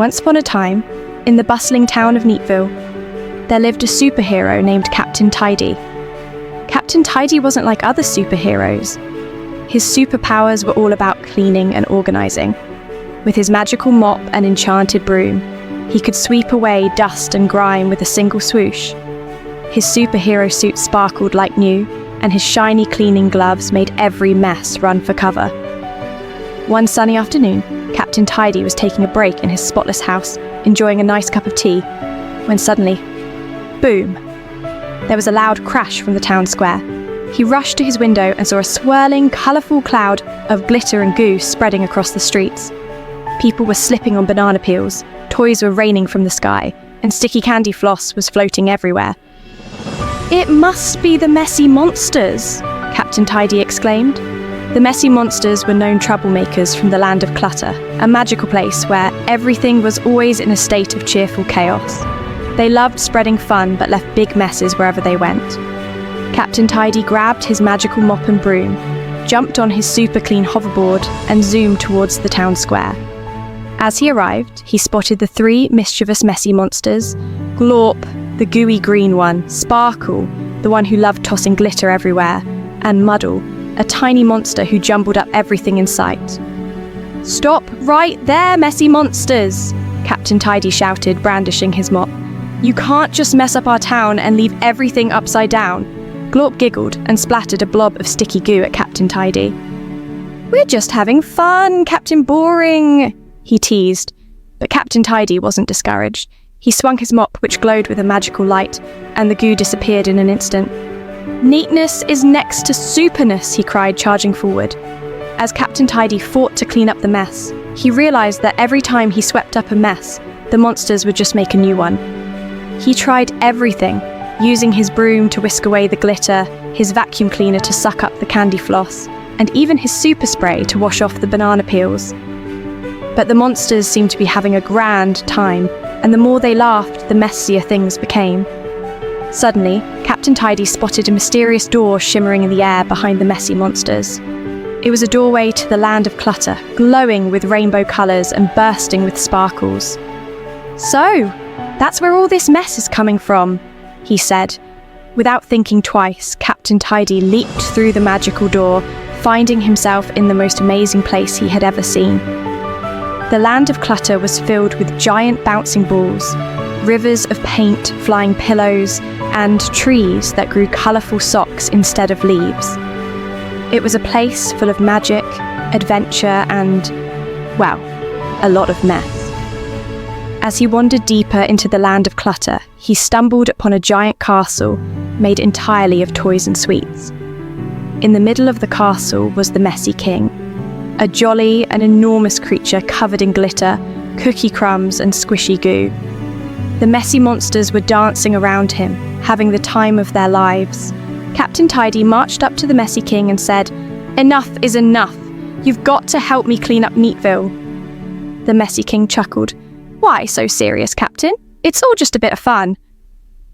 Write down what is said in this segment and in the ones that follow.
Once upon a time, in the bustling town of Neatville, there lived a superhero named Captain Tidy. Captain Tidy wasn't like other superheroes. His superpowers were all about cleaning and organizing. With his magical mop and enchanted broom, he could sweep away dust and grime with a single swoosh. His superhero suit sparkled like new, and his shiny cleaning gloves made every mess run for cover. One sunny afternoon, Captain Tidy was taking a break in his spotless house, enjoying a nice cup of tea, when suddenly, boom! There was a loud crash from the town square. He rushed to his window and saw a swirling, colourful cloud of glitter and goo spreading across the streets. People were slipping on banana peels, toys were raining from the sky, and sticky candy floss was floating everywhere. "It must be the messy monsters," Captain Tidy exclaimed. The messy monsters were known troublemakers from the land of clutter, a magical place where everything was always in a state of cheerful chaos. They loved spreading fun but left big messes wherever they went. Captain Tidy grabbed his magical mop and broom, jumped on his super clean hoverboard and zoomed towards the town square. As he arrived, he spotted the three mischievous messy monsters: Glorp, the gooey green one, Sparkle, the one who loved tossing glitter everywhere, and Muddle, a tiny monster who jumbled up everything in sight. "Stop right there, messy monsters!" Captain Tidy shouted, brandishing his mop. "You can't just mess up our town and leave everything upside down." Glorp giggled and splattered a blob of sticky goo at Captain Tidy. "We're just having fun, Captain Boring," he teased. But Captain Tidy wasn't discouraged. He swung his mop, which glowed with a magical light, and the goo disappeared in an instant. "Neatness is next to superness," he cried, charging forward. As Captain Tidy fought to clean up the mess, he realized that every time he swept up a mess, the monsters would just make a new one. He tried everything, using his broom to whisk away the glitter, his vacuum cleaner to suck up the candy floss, and even his super spray to wash off the banana peels. But the monsters seemed to be having a grand time, and the more they laughed, the messier things became. Suddenly, Captain Tidy spotted a mysterious door shimmering in the air behind the messy monsters. It was a doorway to the land of clutter, glowing with rainbow colours and bursting with sparkles. "So, that's where all this mess is coming from," he said. Without thinking twice, Captain Tidy leaped through the magical door, finding himself in the most amazing place he had ever seen. The land of clutter was filled with giant bouncing balls, rivers of paint, flying pillows, and trees that grew colourful socks instead of leaves. It was a place full of magic, adventure, and, well, a lot of mess. As he wandered deeper into the land of clutter, he stumbled upon a giant castle made entirely of toys and sweets. In the middle of the castle was the Messy King, a jolly and enormous creature covered in glitter, cookie crumbs, and squishy goo. The messy monsters were dancing around him, having the time of their lives. Captain Tidy marched up to the Messy King and said, "Enough is enough. You've got to help me clean up Neatville." The Messy King chuckled. "Why so serious, Captain? It's all just a bit of fun."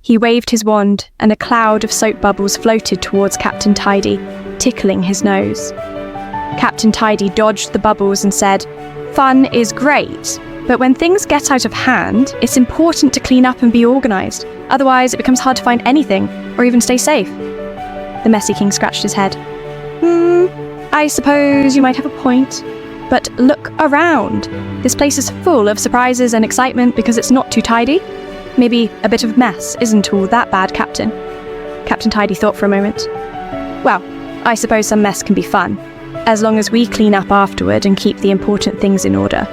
He waved his wand, and a cloud of soap bubbles floated towards Captain Tidy, tickling his nose. Captain Tidy dodged the bubbles and said, "Fun is great, but when things get out of hand, it's important to clean up and be organised. Otherwise, it becomes hard to find anything, or even stay safe." The Messy King scratched his head. I suppose you might have a point. But look around. This place is full of surprises and excitement because it's not too tidy. Maybe a bit of mess isn't all that bad, Captain." Captain Tidy thought for a moment. "Well, I suppose some mess can be fun, as long as we clean up afterward and keep the important things in order."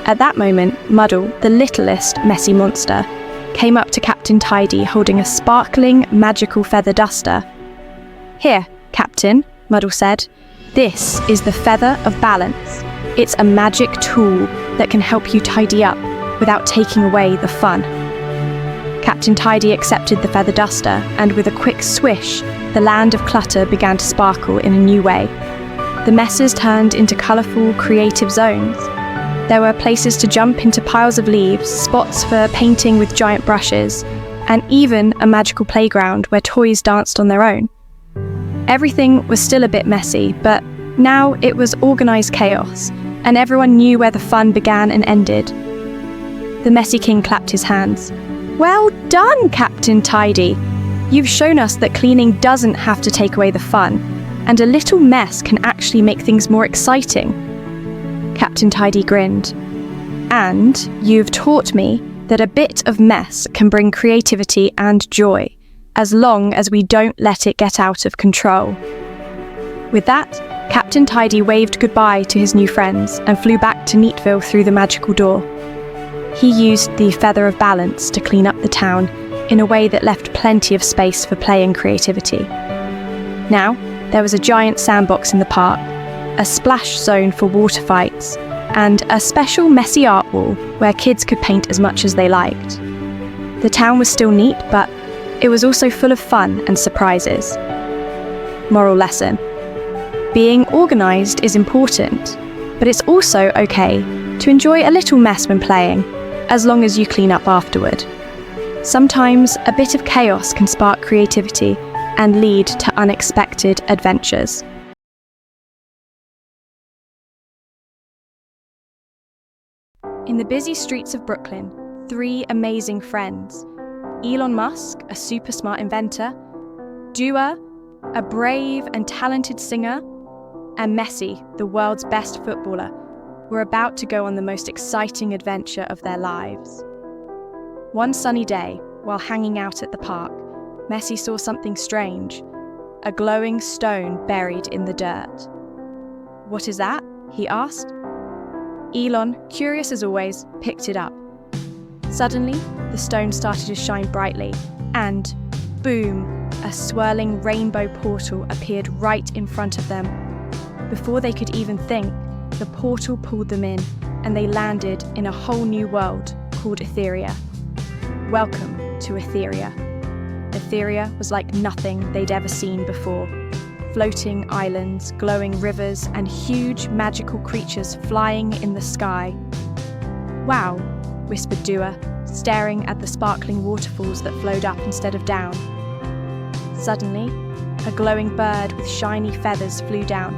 At that moment, Muddle, the littlest messy monster, came up to Captain Tidy holding a sparkling, magical feather duster. "Here, Captain," Muddle said. "This is the Feather of Balance. It's a magic tool that can help you tidy up without taking away the fun." Captain Tidy accepted the feather duster, and with a quick swish, the land of clutter began to sparkle in a new way. The messes turned into colourful, creative zones. There were places to jump into piles of leaves, spots for painting with giant brushes, and even a magical playground where toys danced on their own. Everything was still a bit messy, but now it was organised chaos, and everyone knew where the fun began and ended. The Messy King clapped his hands. Well done, Captain Tidy! You've shown us that cleaning doesn't have to take away the fun, and a little mess can actually make things more exciting. Captain Tidy grinned. And you've taught me that a bit of mess can bring creativity and joy, as long as we don't let it get out of control. With that, Captain Tidy waved goodbye to his new friends and flew back to Neatville through the magical door. He used the Feather of Balance to clean up the town in a way that left plenty of space for play and creativity. Now, there was a giant sandbox in the park, a splash zone for water fights, and a special messy art wall where kids could paint as much as they liked. The town was still neat, but it was also full of fun and surprises. Moral lesson: being organised is important, but it's also okay to enjoy a little mess when playing, as long as you clean up afterward. Sometimes a bit of chaos can spark creativity and lead to unexpected adventures. In the busy streets of Brooklyn, three amazing friends, Elon Musk, a super smart inventor, Dua, a brave and talented singer, and Messi, the world's best footballer, were about to go on the most exciting adventure of their lives. One sunny day, while hanging out at the park, Messi saw something strange, a glowing stone buried in the dirt. "What is that?" he asked. Elon, curious as always, picked it up. Suddenly, the stone started to shine brightly, and boom, a swirling rainbow portal appeared right in front of them. Before they could even think, the portal pulled them in, and they landed in a whole new world called Etheria. Welcome to Etheria. Etheria was like nothing they'd ever seen before. Floating islands, glowing rivers, and huge magical creatures flying in the sky. "Wow," whispered Dua, staring at the sparkling waterfalls that flowed up instead of down. Suddenly, a glowing bird with shiny feathers flew down.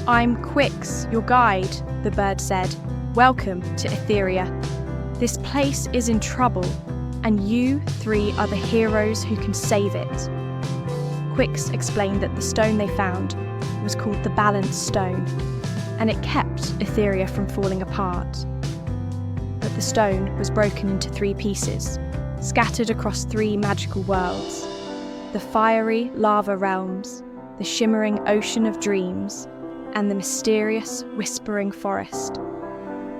"I'm Quix, your guide," the bird said. "Welcome to Etheria. This place is in trouble, and you three are the heroes who can save it." Quix explained that the stone they found was called the Balance Stone, and it kept Etheria from falling apart. But the stone was broken into 3 pieces, scattered across 3 magical worlds: the fiery lava realms, the shimmering ocean of dreams, and the mysterious whispering forest.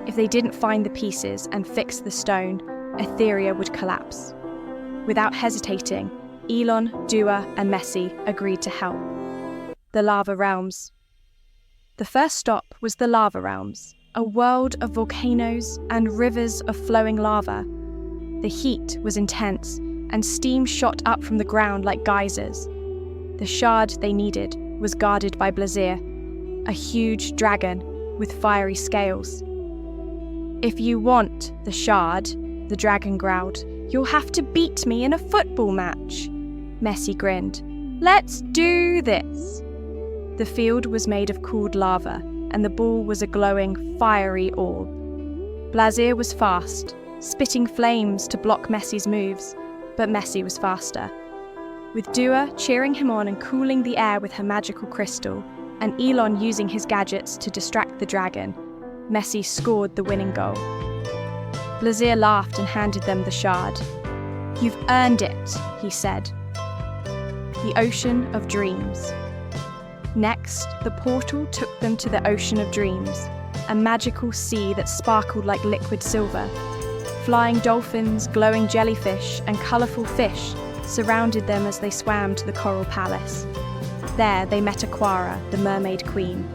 If they didn't find the pieces and fix the stone, Etheria would collapse. Without hesitating, Elon, Dua, and Messi agreed to help. The Lava Realms. The first stop was the Lava Realms, a world of volcanoes and rivers of flowing lava. The heat was intense, and steam shot up from the ground like geysers. The shard they needed was guarded by Blazir, a huge dragon with fiery scales. "If you want the shard," the dragon growled, "you'll have to beat me in a football match." Messi grinned. "Let's do this." The field was made of cooled lava, and the ball was a glowing, fiery orb. Blazir was fast, spitting flames to block Messi's moves, but Messi was faster. With Dua cheering him on and cooling the air with her magical crystal, and Elon using his gadgets to distract the dragon, Messi scored the winning goal. Blazir laughed and handed them the shard. "You've earned it," he said. The Ocean of Dreams. Next, the portal took them to the Ocean of Dreams, a magical sea that sparkled like liquid silver. Flying dolphins, glowing jellyfish, and colourful fish surrounded them as they swam to the Coral Palace. There they met Aquara, the Mermaid Queen.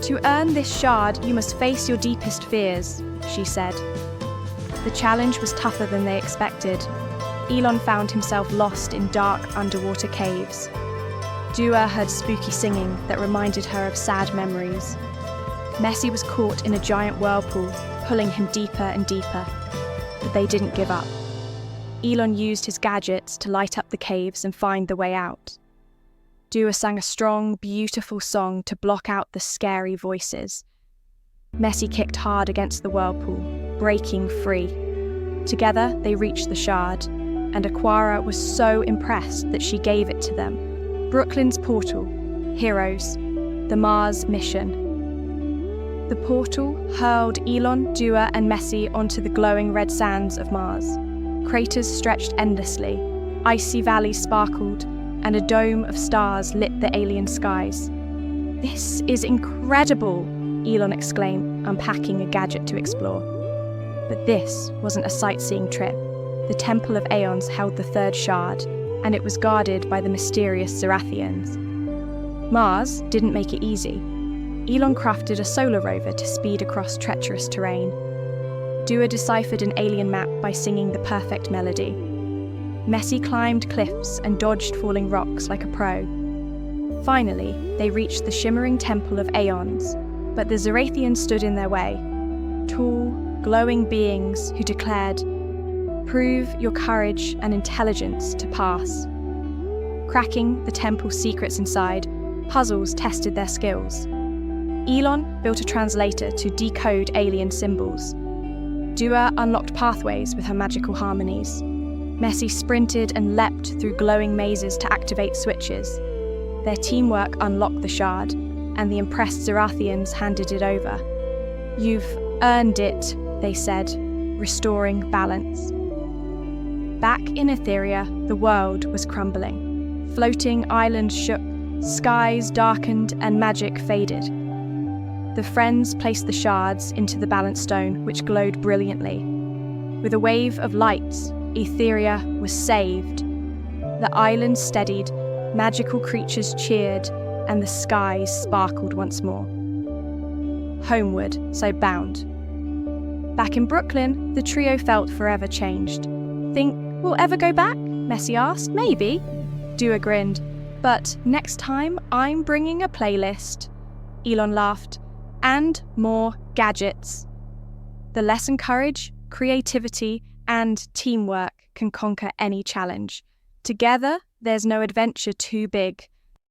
"To earn this shard, you must face your deepest fears," she said. The challenge was tougher than they expected. Elon found himself lost in dark underwater caves. Dua heard spooky singing that reminded her of sad memories. Messi was caught in a giant whirlpool, pulling him deeper and deeper. But they didn't give up. Elon used his gadgets to light up the caves and find the way out. Dua sang a strong, beautiful song to block out the scary voices. Messi kicked hard against the whirlpool, breaking free. Together, they reached the shard, and Aquara was so impressed that she gave it to them. Brooklyn's portal, heroes, the Mars mission. The portal hurled Elon, Dua, and Messi onto the glowing red sands of Mars. Craters stretched endlessly, icy valleys sparkled, and a dome of stars lit the alien skies. "This is incredible!" Elon exclaimed, unpacking a gadget to explore. But this wasn't a sightseeing trip. The Temple of Aeons held the third shard, and it was guarded by the mysterious Zerathians. Mars didn't make it easy. Elon crafted a solar rover to speed across treacherous terrain. Dua deciphered an alien map by singing the perfect melody. Messi climbed cliffs and dodged falling rocks like a pro. Finally, they reached the shimmering Temple of Aeons, but the Zerathians stood in their way. Tall, glowing beings who declared, "Prove your courage and intelligence to pass." Cracking the temple's secrets inside, puzzles tested their skills. Elon built a translator to decode alien symbols. Dua unlocked pathways with her magical harmonies. Messi sprinted and leapt through glowing mazes to activate switches. Their teamwork unlocked the shard, and the impressed Zerathians handed it over. "You've earned it," they said, restoring balance. Back in Etheria, the world was crumbling. Floating islands shook, skies darkened, and magic faded. The friends placed the shards into the balance stone, which glowed brilliantly. With a wave of lights, Etheria was saved. The island steadied, magical creatures cheered, and the skies sparkled once more. Homeward, so bound. Back in Brooklyn, the trio felt forever changed. "Think we'll ever go back?" Messi asked. "Maybe." Dua grinned. "But next time, I'm bringing a playlist." Elon laughed. "And more gadgets." The lesson courage, creativity, and teamwork can conquer any challenge. Together, there's no adventure too big,